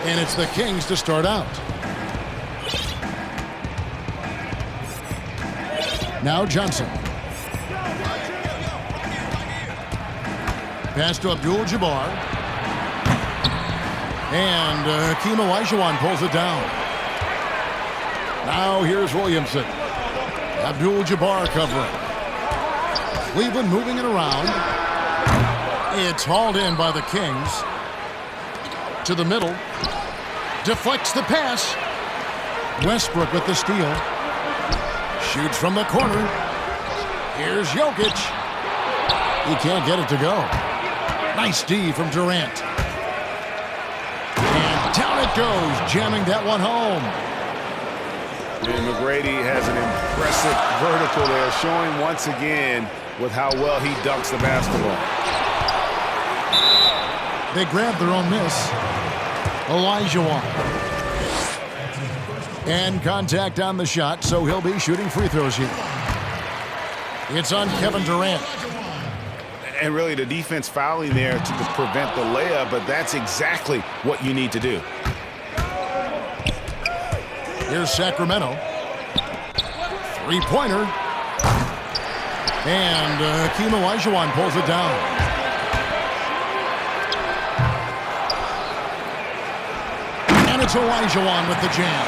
And it's the Kings to start out. Now Johnson. Pass to Abdul-Jabbar. And Hakeem Olajuwon pulls it down. Now here's Williamson. Abdul-Jabbar covering. Cleveland moving it around. It's hauled in by the Kings. To the middle. Deflects the pass. Westbrook with the steal. Shoots from the corner. Here's Jokic. He can't get it to go. Nice D from Durant. And down it goes, jamming that one home. And McGrady has an impressive vertical there, showing once again with how well he dunks the basketball. They grab their own miss. Olajuwon. And contact on the shot, so he'll be shooting free throws here. It's on Kevin Durant. And really the defense fouling there to prevent the layup, but that's exactly what you need to do. Here's Sacramento. Three-pointer. And Hakeem Olajuwon pulls it down. And it's Olajuwon with the jam.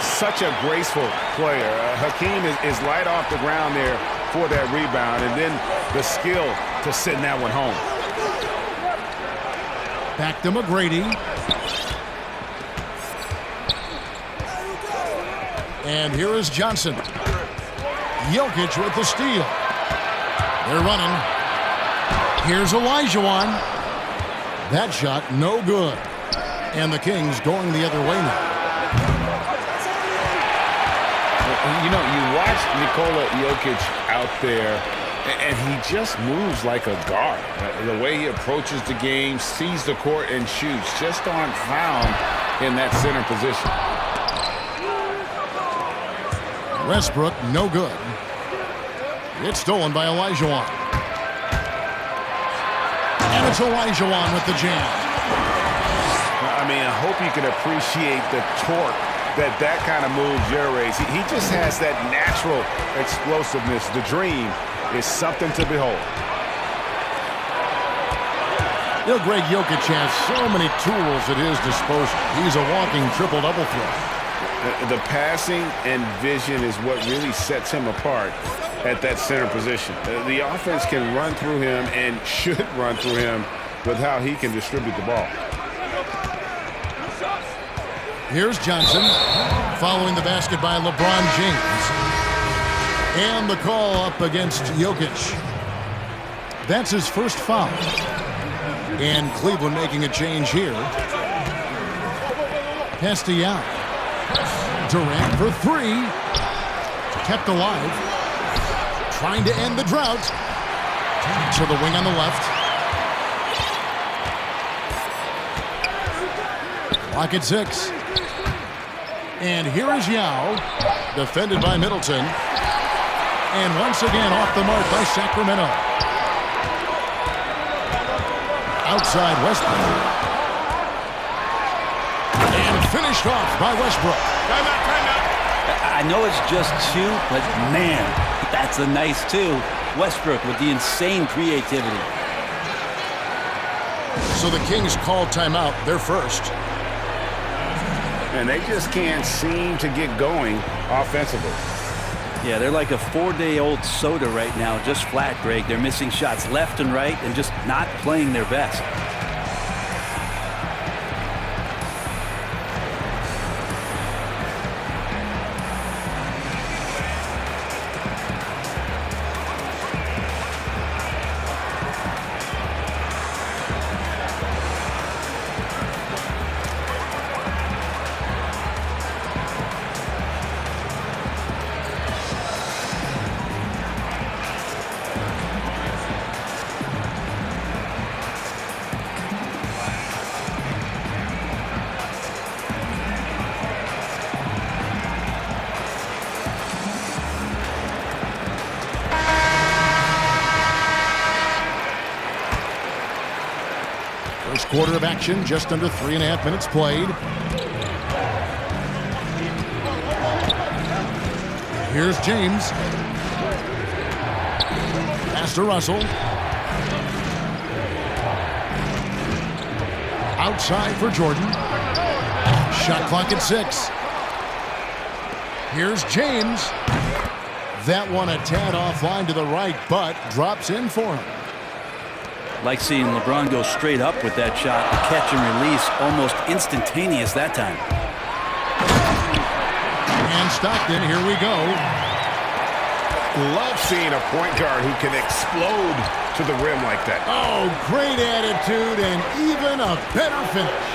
Such a graceful player. Hakeem is light off the ground there for that rebound, and then the skill to send that one home. Back to McGrady. And here is Johnson. Jokic with the steal. They're running. Here's Olajuwon. That shot no good. And the Kings going the other way now. You know, you watch Nikola Jokic out there, and he just moves like a guard. The way he approaches the game, sees the court, and shoots just aren't found in that center position. Westbrook, no good. It's stolen by Olajuwon. And it's Olajuwon with the jam. I mean, I hope you can appreciate the torque that kind of move generates. He just has that natural explosiveness. The dream is something to behold. You know, Greg Jokic has so many tools at his disposal. He's a walking triple-double threat. The passing and vision is what really sets him apart at that center position. The offense can run through him and should run through him with how he can distribute the ball. Here's Johnson, following the basket by LeBron James. And the call up against Jokic. That's his first foul. And Cleveland making a change here. Pass to Yao. Durant for three. Kept alive. Trying to end the drought. To the wing on the left. Clock at 6. And here is Yao, defended by Middleton. And once again off the mark by Sacramento. Outside Westbrook. And finished off by Westbrook. Timeout. I know it's just two, but man, that's a nice two. Westbrook with the insane creativity. So the Kings called timeout, their first. And they just can't seem to get going offensively. Yeah, they're like a 4-day-old soda right now, just flat, Greg. They're missing shots left and right and just not playing their best. quarter of action, just under 3.5 minutes played. Here's James. Pass to Russell. Outside for Jordan. Shot clock at 6. Here's James. That one a tad offline to the right, but drops in for him. Like seeing LeBron go straight up with that shot. The catch and release almost instantaneous that time. And Stockton, here we go. Love seeing a point guard who can explode to the rim like that. Oh, great attitude and even a better finish.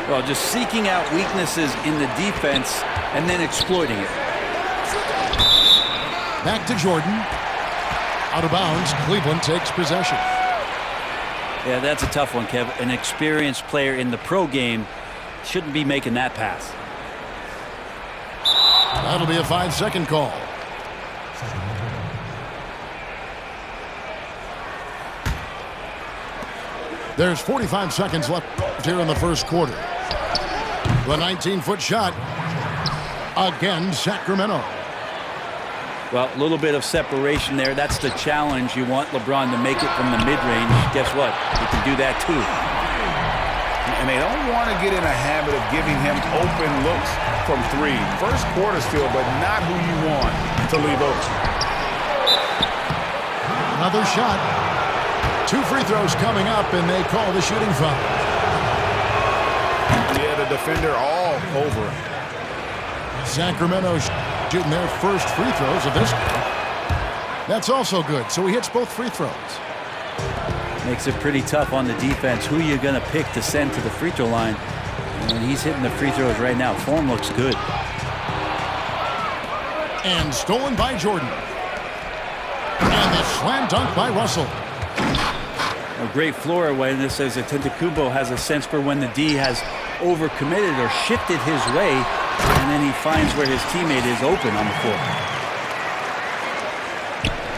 Well, just seeking out weaknesses in the defense and then exploiting it. Back to Jordan. Out of bounds, Cleveland takes possession. Yeah, that's a tough one, Kev. An experienced player in the pro game shouldn't be making that pass. That'll be a 5-second call. There's 45 seconds left here in the first quarter. The 19-foot shot. Again, Sacramento. Well, a little bit of separation there. That's the challenge. You want LeBron to make it from the mid-range. Guess what? He can do that too. And they don't want to get in a habit of giving him open looks from 3. First quarter still, but not who you want to leave open. Another shot. 2 free throws coming up, and they call the shooting foul. Yeah, the defender all over him. Sacramento shooting their first free throws of this game. That's also good, so he hits both free throws. Makes it pretty tough on the defense. Who are you going to pick to send to the free throw line? And he's hitting the free throws right now. Form looks good. And stolen by Jordan. And the slam dunk by Russell. A great floor awareness as Antetokounmpo has a sense for when the D has overcommitted or shifted his way, and then he finds where his teammate is open on the floor.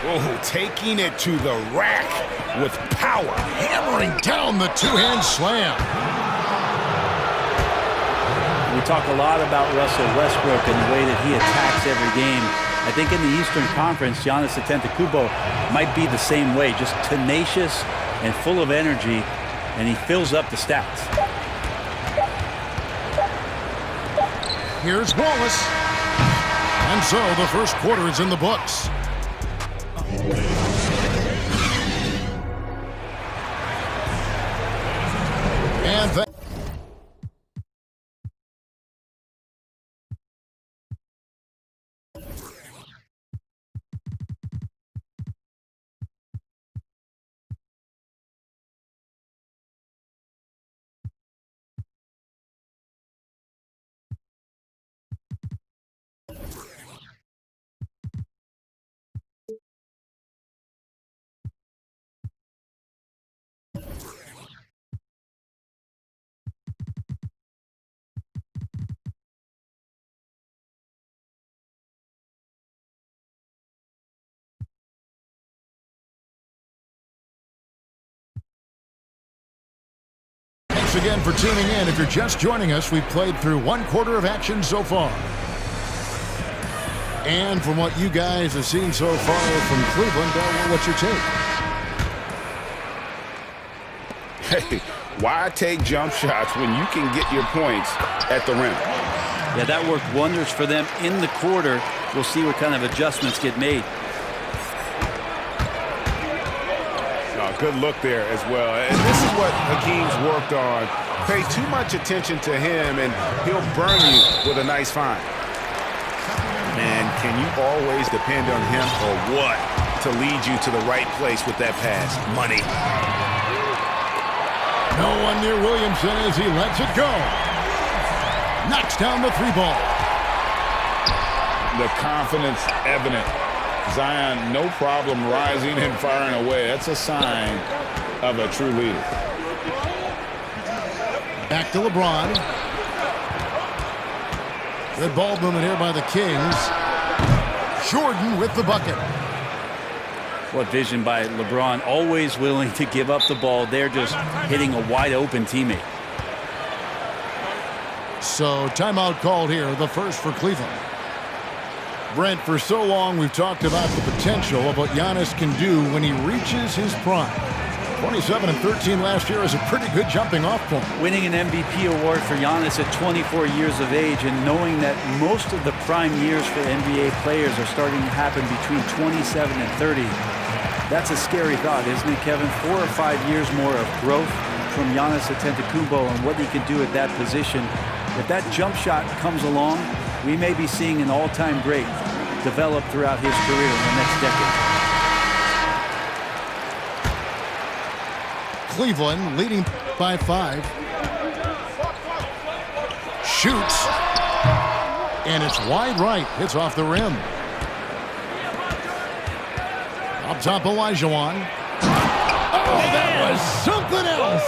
Oh, taking it to the rack with power. Hammering down the two-hand slam. We talk a lot about Russell Westbrook and the way that he attacks every game. I think in the Eastern Conference, Giannis Antetokounmpo might be the same way, just tenacious and full of energy, and he fills up the stats. Here's Wallace. And so the first quarter is in the books. And that thanks again for tuning in. If you're just joining us, we've played through 1 quarter of action so far. And from what you guys have seen so far from Cleveland, what's your take? Hey, why take jump shots when you can get your points at the rim? Yeah, that worked wonders for them in the quarter. We'll see what kind of adjustments get made. Good look there as well. And this is what Hakeem's worked on. Pay too much attention to him, and he'll burn you with a nice find. Man, can you always depend on him or what to lead you to the right place with that pass? Money. No one near Williamson as he lets it go. Knocks down the 3 ball. The confidence evident. Zion, no problem rising and firing away. That's a sign of a true leader. Back to LeBron. Good ball movement here by the Kings. Jordan with the bucket. What vision by LeBron, always willing to give up the ball. They're just hitting a wide open teammate. So timeout called here, the first for Cleveland. Brent, for so long we've talked about the potential of what Giannis can do when he reaches his prime. 27 and 13 last year is a pretty good jumping off point. Winning an MVP award for Giannis at 24 years of age, and knowing that most of the prime years for NBA players are starting to happen between 27 and 30. That's a scary thought, isn't it, Kevin? 4 or 5 years more of growth from Giannis Antetokounmpo and what he can do at that position. If that jump shot comes along, we may be seeing an all-time great develop throughout his career in the next decade. Cleveland leading by 5. Shoots. And it's wide right. It's off the rim. Up top, Olajuwon. Oh, that was something else.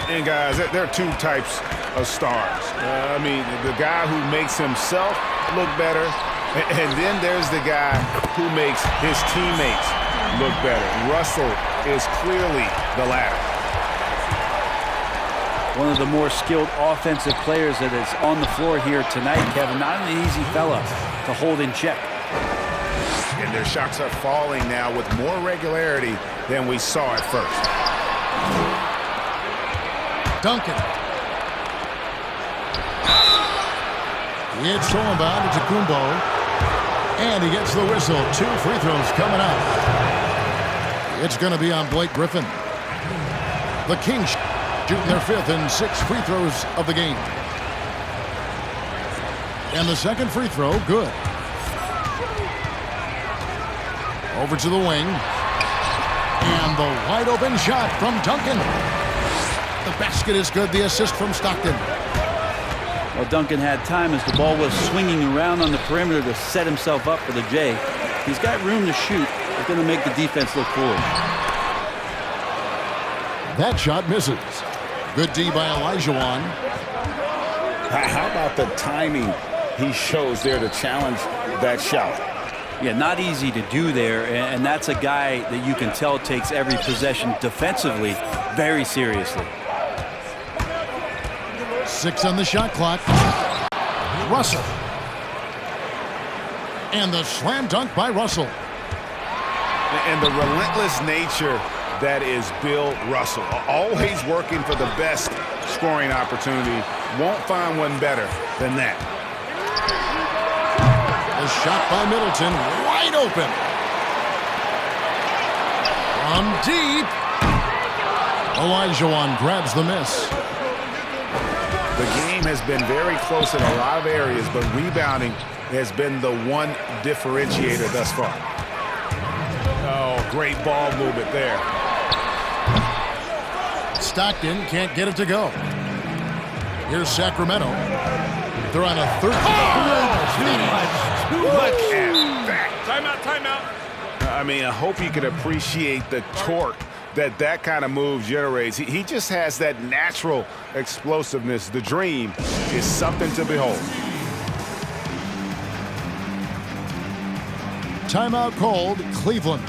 And guys, there are two types of stars. I mean, the guy who makes himself look better, and then there's the guy who makes his teammates look better. Russell is clearly the latter. One of the more skilled offensive players that is on the floor here tonight, Kevin. Not an easy fella to hold in check. And their shots are falling now with more regularity than we saw at first. Duncan. It's thrown by Antetokounmpo. And he gets the whistle. 2 free throws coming up. It's going to be on Blake Griffin. The Kings shooting their 5th and 6th free throws of the game. And the second free throw, good. Over to the wing. And the wide open shot from Duncan. The basket is good. The assist from Stockton. Well, Duncan had time as the ball was swinging around on the perimeter to set himself up for the J. He's got room to shoot. It's going to make the defense look foolish. That shot misses. Good D by Olajuwon. How about the timing he shows there to challenge that shot? Yeah, not easy to do there, and that's a guy that you can tell takes every possession defensively very seriously. 6 on the shot clock. Russell. And the slam dunk by Russell. And the relentless nature that is Bill Russell. Always working for the best scoring opportunity. Won't find one better than that. A shot by Middleton, wide open. From deep. Olajuwon grabs the miss. The game has been very close in a lot of areas, but rebounding has been the one differentiator thus far. Oh, great ball movement there. Stockton can't get it to go. Here's Sacramento. They're on a 13. Too much at that. Timeout. I mean, I hope you can appreciate the torque that kind of move generates. He just has that natural explosiveness. The dream is something to behold. Timeout called, Cleveland.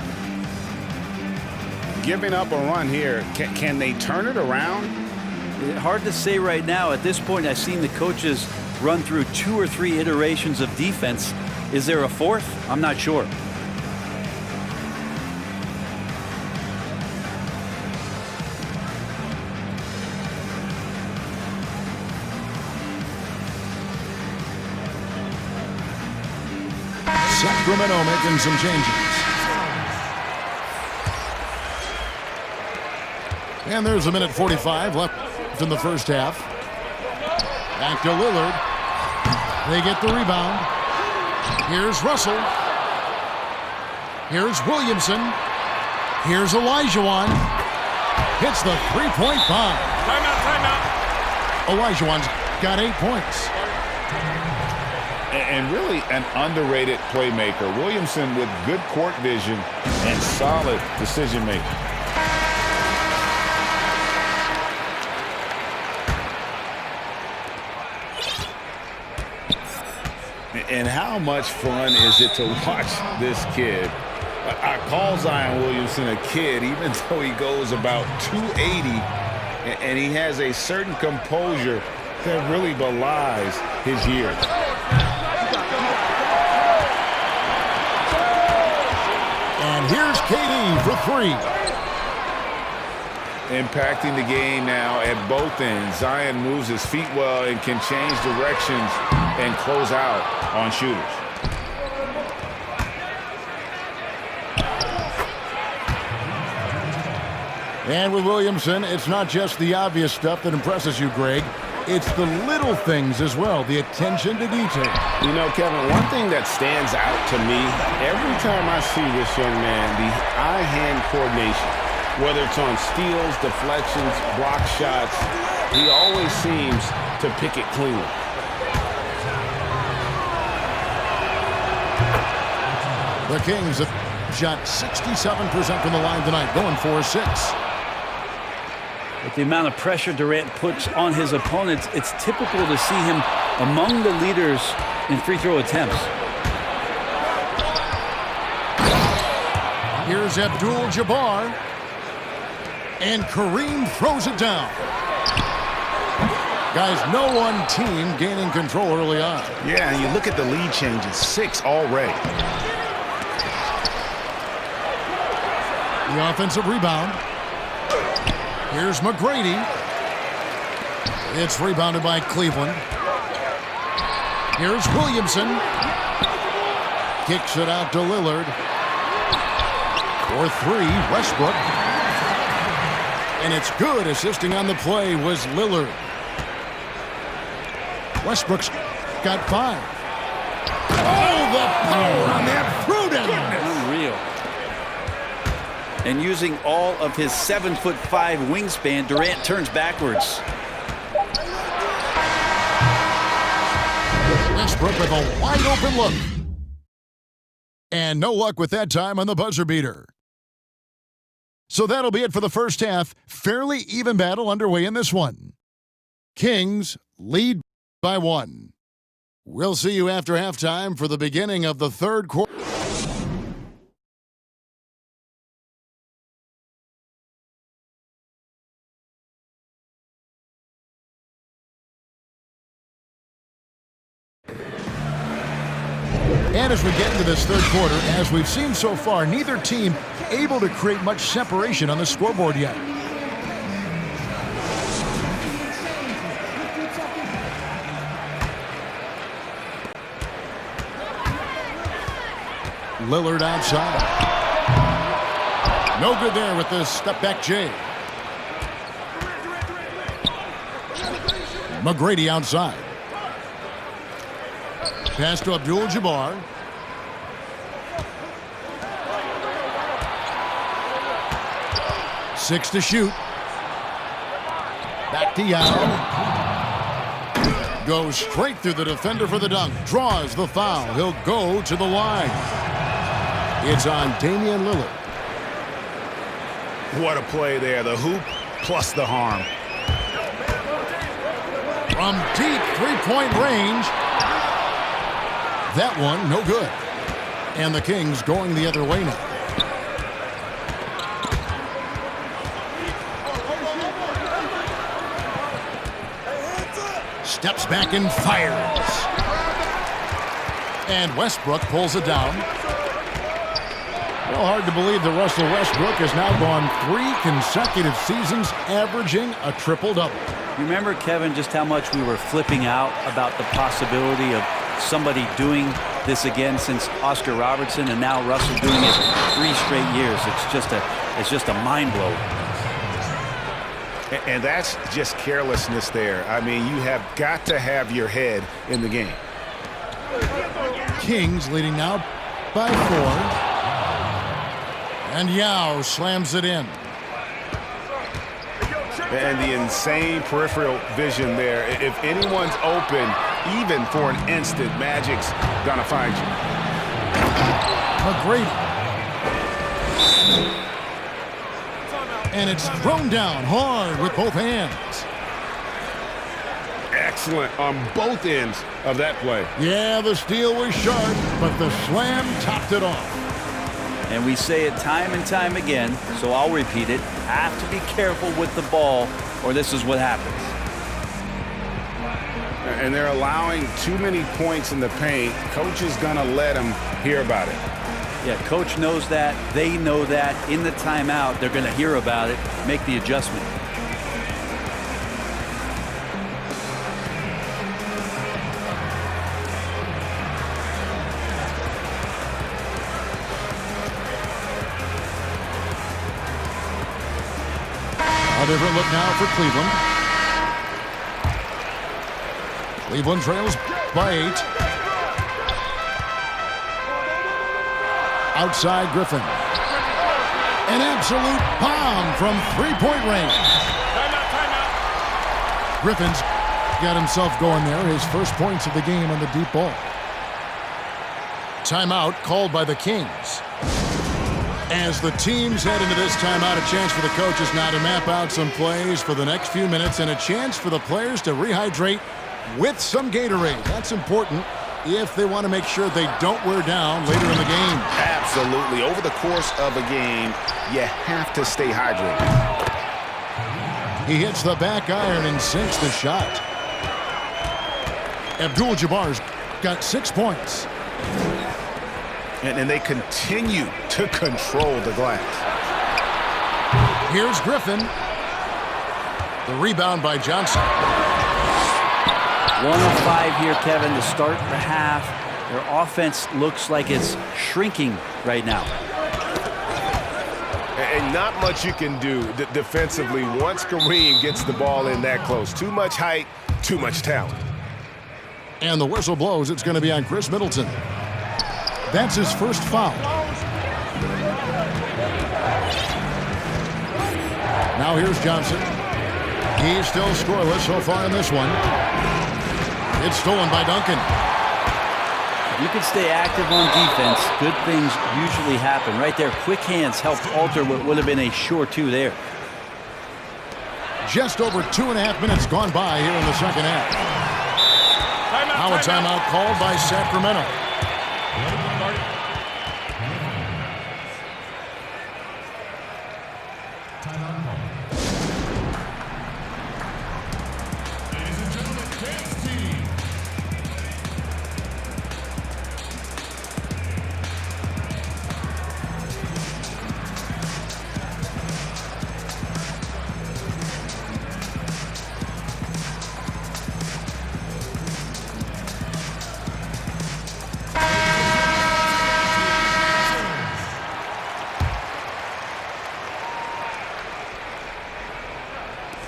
Giving up a run here. Can they turn it around? Hard to say right now. At this point, I've seen the coaches run through 2 or 3 iterations of defense. Is there a 4th? I'm not sure. Sacramento making some changes. And there's a minute 45 left in the first half. Back to Lillard. They get the rebound. Here's Russell. Here's Williamson. Here's Olajuwon. Hits the three-point bomb. Timeout. Olajuwon's got 8 points. And really an underrated playmaker. Williamson with good court vision and solid decision-making. And how much fun is it to watch this kid I call Zion Williamson a kid, even though he goes about 280, and he has a certain composure that really belies his years. And here's KD for three. Impacting the game now at both ends. Zion moves his feet well and can change directions and close out on shooters. And with Williamson, it's not just the obvious stuff that impresses you, Greg. It's the little things as well, the attention to detail. You know, Kevin, one thing that stands out to me, every time I see this young man, the eye-hand coordination, whether it's on steals, deflections, block shots, he always seems to pick it cleanly. The Kings have shot 67% from the line tonight, going 4-6. With the amount of pressure Durant puts on his opponents, it's typical to see him among the leaders in free throw attempts. Here's Abdul-Jabbar. And Kareem throws it down. Guys, no one team gaining control early on. Yeah, and you look at the lead changes, 6 already. The offensive rebound. Here's McGrady. It's rebounded by Cleveland. Here's Williamson. Kicks it out to Lillard. For three, Westbrook. And it's good. Assisting on the play was Lillard. Westbrook's got 5. Oh, the power on that throw-down. Unreal. And using all of his 7'5" wingspan, Durant turns backwards. Westbrook with a wide open look. And no luck with that time on the buzzer beater. So that'll be it for the first half. Fairly even battle underway in this one. Kings lead by 1. We'll see you after halftime for the beginning of the third quarter. And as we get into this third quarter, as we've seen so far, neither team able to create much separation on the scoreboard yet. Lillard outside. No good there with the step-back J. McGrady outside. Pass to Abdul-Jabbar. Six to shoot. Back to Yao. Goes straight through the defender for the dunk. Draws the foul. He'll go to the line. It's on Damian Lillard. What a play there. The hoop plus the harm. From deep three-point range. That one, no good. And the Kings going the other way now. Steps back and fires. And Westbrook pulls it down. Well, hard to believe that Russell Westbrook has now gone 3 consecutive seasons averaging a triple-double. You remember, Kevin, just how much we were flipping out about the possibility of somebody doing this again since Oscar Robertson, and now Russell doing it 3 straight years. It's just a mind blow. And that's just carelessness there. I mean, you have got to have your head in the game. Kings leading now by 4. And Yao slams it in. And the insane peripheral vision there. If anyone's open, even for an instant, Magic's gonna find you. McGrady. And it's thrown down hard with both hands. Excellent on both ends of that play. Yeah, the steal was sharp, but the slam topped it off. And we say it time and time again, so I'll repeat it. Have to be careful with the ball, or this is what happens. And they're allowing too many points in the paint. Coach is going to let them hear about it. Yeah, coach knows that. They know that. In the timeout, they're going to hear about it, make the adjustment. A different look now for Cleveland. Cleveland trails by 8. Outside Griffin. An absolute bomb from three-point range. Timeout. Griffin's got himself going there. His first points of the game on the deep ball. Timeout called by the Kings. As the teams head into this timeout, a chance for the coaches now to map out some plays for the next few minutes and a chance for the players to rehydrate with some Gatorade. That's important if they want to make sure they don't wear down later in the game. Absolutely. Over the course of a game, you have to stay hydrated. He hits the back iron and sinks the shot. Abdul-Jabbar's got 6 points. And they continue to control the glass. Here's Griffin. The rebound by Johnson. 1 of 5 here, Kevin, to start the half. Their offense looks like it's shrinking right now. And not much you can do defensively once Kareem gets the ball in that close. Too much height, too much talent. And the whistle blows. It's going to be on Chris Middleton. That's his first foul. Now here's Johnson. He's still scoreless so far in this one. It's stolen by Duncan. If you can stay active on defense, good things usually happen. Right there, quick hands helped alter what would have been a sure 2 there. Just over 2.5 minutes gone by here in the second half. Now a timeout called by Sacramento.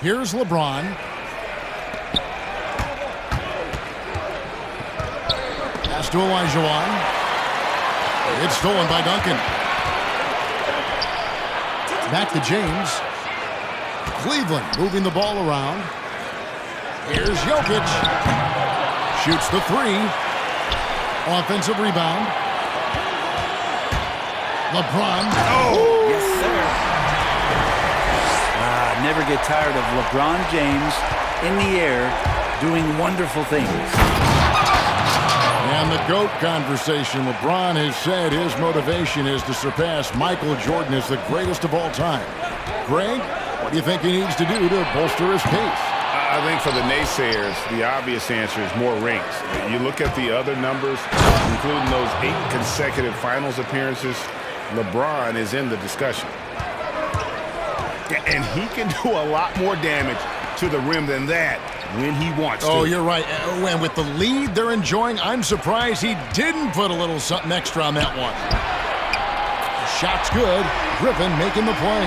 Here's LeBron. Pass to Olajuwon. It's stolen by Duncan. Back to James. Cleveland moving the ball around. Here's Jokic. Shoots the 3. Offensive rebound. LeBron. Oh, yes, sir. Never get tired of LeBron James in the air doing wonderful things. And the GOAT conversation. LeBron has said his motivation is to surpass Michael Jordan as the greatest of all time. Greg, what do you think he needs to do to bolster his pace? I think for the naysayers, the obvious answer is more rings. You look at the other numbers, including those 8 consecutive finals appearances, LeBron is in the discussion. And he can do a lot more damage to the rim than that when he wants to. Oh, you're right. And with the lead they're enjoying, I'm surprised he didn't put a little something extra on that one. The shot's good. Griffin making the play.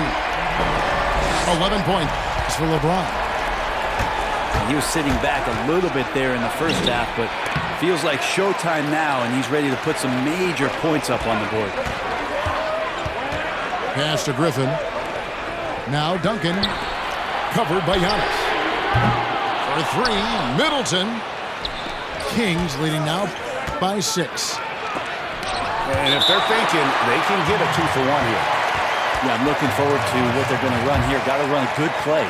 11 points for LeBron. He was sitting back a little bit there in the first half, but feels like showtime now, and he's ready to put some major points up on the board. Pass to Griffin. Now Duncan, covered by Giannis. For 3, Middleton. Kings leading now by 6. And if they're thinking they can get a 2-for-1 here. Yeah, I'm looking forward to what they're going to run here. Got to run a good play.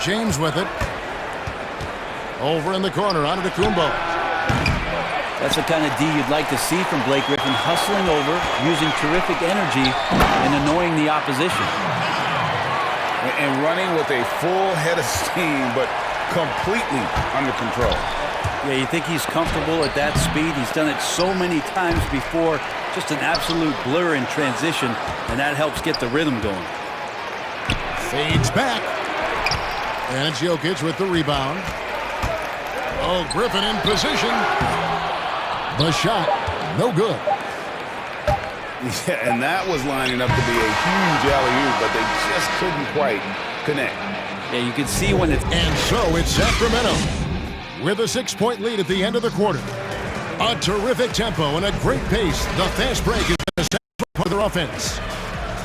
James with it. Over in the corner, Antetokounmpo. That's the kind of D you'd like to see from Blake Griffin, hustling over, using terrific energy, and annoying the opposition. And running with a full head of steam, but completely under control. Yeah, you think he's comfortable at that speed? He's done it so many times before. Just an absolute blur in transition, and that helps get the rhythm going. Fades back. And it's Jokic with the rebound. Oh, Griffin in position. The shot, no good. Yeah, and that was lining up to be a huge alley-oop, but they just couldn't quite connect. Yeah, you can see when it's... And so it's Sacramento with a 6-point lead at the end of the quarter. A terrific tempo and a great pace. The fast break is an essential part of their offense.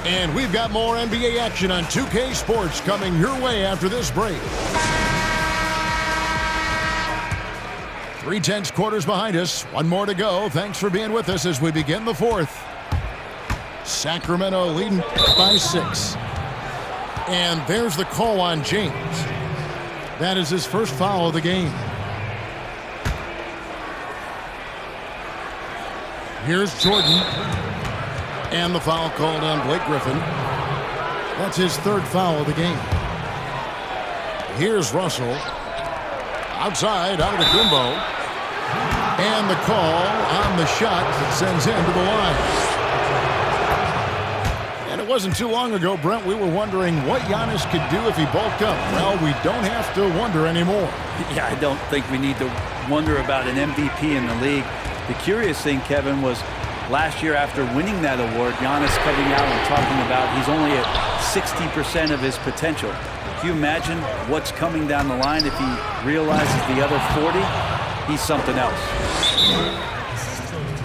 And we've got more NBA action on 2K Sports coming your way after this break. 3 tenths quarters behind us. One more to go. Thanks for being with us as we begin the fourth. Sacramento leading by 6. And there's the call on James. That is his first foul of the game. Here's Jordan. And the foul called on Blake Griffin. That's his 3rd foul of the game. Here's Russell. Outside, out of the Kumbo. And the call on the shot that sends him to the line. And it wasn't too long ago, Brent, we were wondering what Giannis could do if he bulked up. Well, we don't have to wonder anymore. Yeah, I don't think we need to wonder about an MVP in the league. The curious thing, Kevin, was last year after winning that award, Giannis coming out and talking about he's only at 60% of his potential. Can you imagine what's coming down the line if he realizes the other 40? He's something else.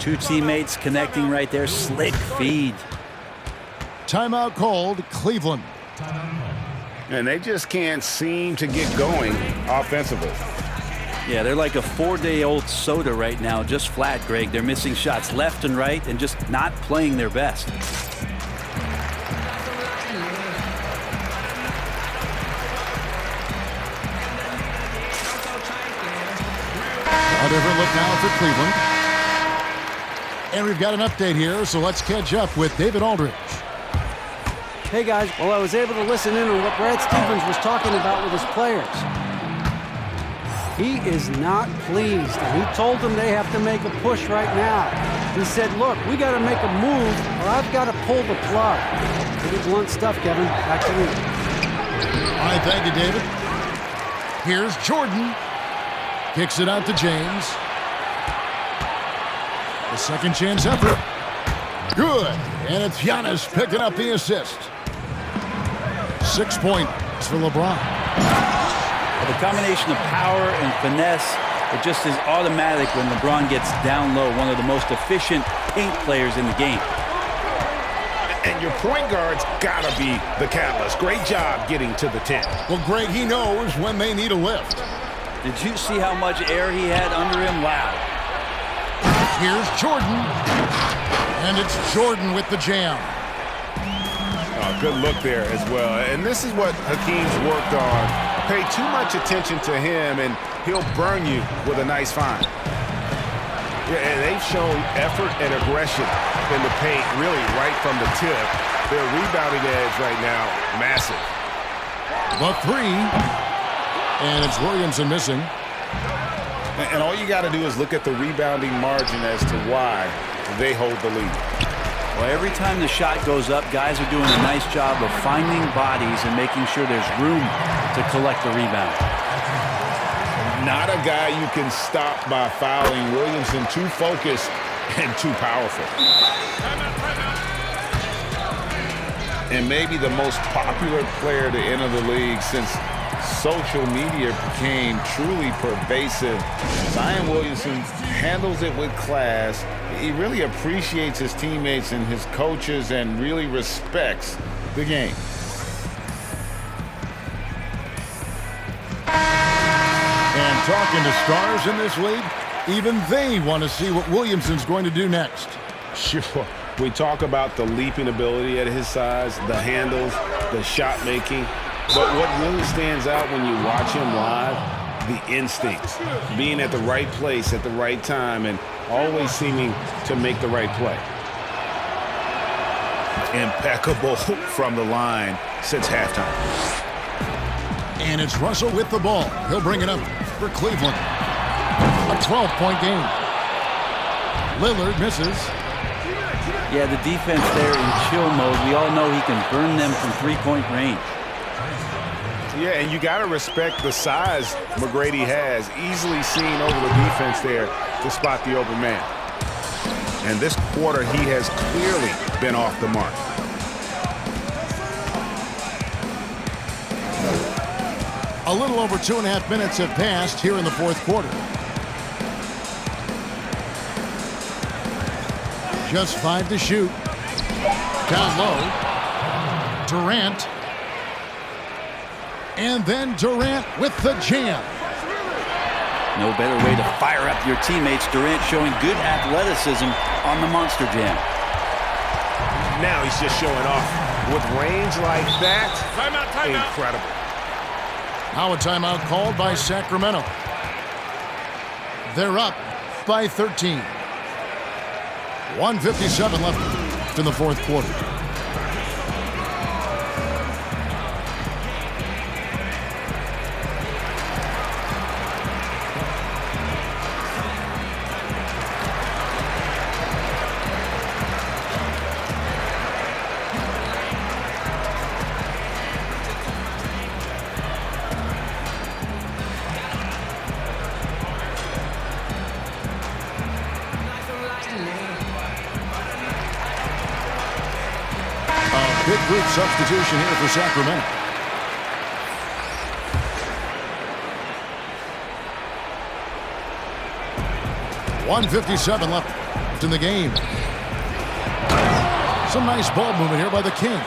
2 teammates connecting right there. Slick feed. Timeout called, Cleveland. And they just can't seem to get going offensively. Yeah, they're like a 4-day-old soda right now, just flat, Greg. They're missing shots left and right and just not playing their best. A different look now for Cleveland. And we've got an update here, so let's catch up with David Aldridge. Hey guys, well, I was able to listen in on what Brad Stevens was talking about with his players. He is not pleased, and he told them they have to make a push right now. He said, look, we got to make a move, or I've got to pull the plug. Pretty blunt stuff, Kevin. Back to you. All right, thank you, David. Here's Jordan. Kicks it out to James. The second chance effort. Good. And it's Giannis picking up the assist. 6 points for LeBron. The combination of power and finesse, it just is automatic when LeBron gets down low. One of the most efficient paint players in the game. And your point guard's got to be the catalyst. Great job getting to the 10. Well, Greg, he knows when they need a lift. Did you see how much air he had under him? Wow. Here's Jordan. And it's Jordan with the jam. Oh, good look there as well. And this is what Hakeem's worked on. Pay too much attention to him, and he'll burn you with a nice find. Yeah, and they've shown effort and aggression in the paint, really right from the tip. Their rebounding edge right now, massive. The 3. And it's Williamson missing. And all you got to do is look at the rebounding margin as to why they hold the lead. Well, every time the shot goes up, guys are doing a nice job of finding bodies and making sure there's room to collect the rebound. Not a guy you can stop by fouling. Williamson too focused and too powerful. And maybe the most popular player to enter the league since social media became truly pervasive. Zion Williamson handles it with class. He really appreciates his teammates and his coaches and really respects the game. And talking to stars in this league, even they want to see what Williamson's going to do next. Sure. We talk about the leaping ability at his size, the handles, the shot making. But what really stands out when you watch him live, the instincts, being at the right place at the right time and always seeming to make the right play. Impeccable from the line since halftime. And it's Russell with the ball. He'll bring it up for Cleveland. A 12-point game. Lillard misses. Yeah, the defense there in chill mode. We all know he can burn them from three-point range. Yeah, and you got to respect the size McGrady has. Easily seen over the defense there to spot the open man. And this quarter, he has clearly been off the mark. A little over 2.5 minutes have passed here in the fourth quarter. Just 5 to shoot. Down low. Durant. And then Durant with the jam. No better way to fire up your teammates. Durant showing good athleticism on the monster jam. Now he's just showing off. With range like that, Timeout. incredible. Now a timeout called by Sacramento. They're up by 13. 1:57 left in the fourth quarter. Big group substitution here for Sacramento. $1:57 left in the game. Some nice ball movement here by the Kings.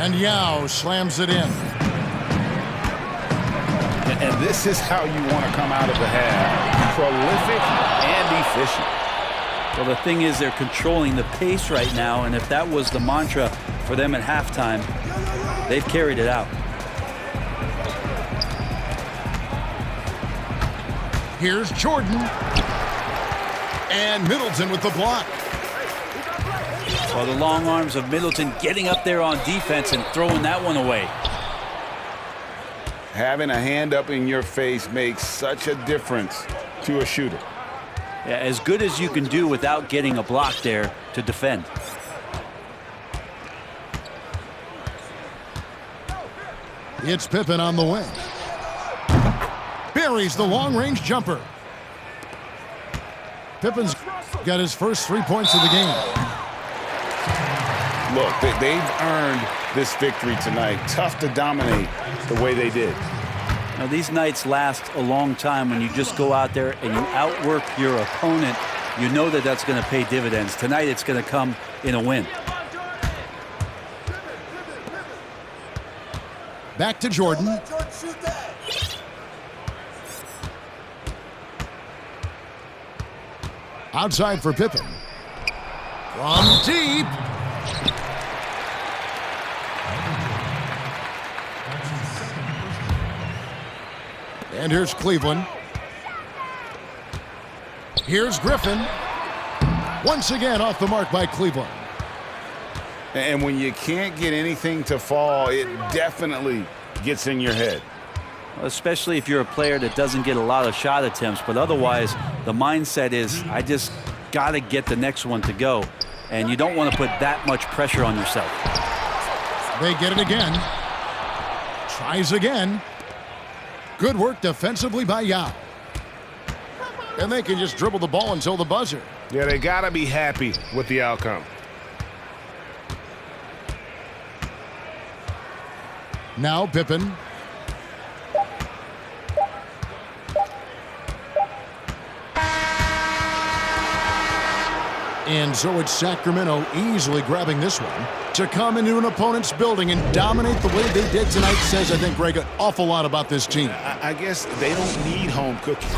And Yao slams it in. And this is how you want to come out of the half. Prolific and efficient. Well, the thing is they're controlling the pace right now, and if that was the mantra for them at halftime, they've carried it out. Here's Jordan. And Middleton with the block. Well, the long arms of Middleton getting up there on defense and throwing that one away. Having a hand up in your face makes such a difference to a shooter. Yeah, as good as you can do without getting a block there to defend. It's Pippen on the wing. Buries the long-range jumper. Pippen's got his first 3 points of the game. Look, they've earned this victory tonight. Tough to dominate the way they did. Now, these nights last a long time when you just go out there and you outwork your opponent. You know that that's going to pay dividends. Tonight, it's going to come in a win. Back to Jordan. Outside for Pippen. From deep. And here's Cleveland. Here's Griffin. Once again off the mark by Cleveland. And when you can't get anything to fall, it definitely gets in your head. Especially if you're a player that doesn't get a lot of shot attempts. But otherwise, the mindset is, I just got to get the next one to go. And you don't want to put that much pressure on yourself. They get it again. Tries again. Good work defensively by Yao. And they can just dribble the ball until the buzzer. Yeah, they got to be happy with the outcome. Now Pippen. And so it's Sacramento easily grabbing this one. To come into an opponent's building and dominate the way they did tonight says, I think, Greg, an awful lot about this team. I guess they don't need home cooking.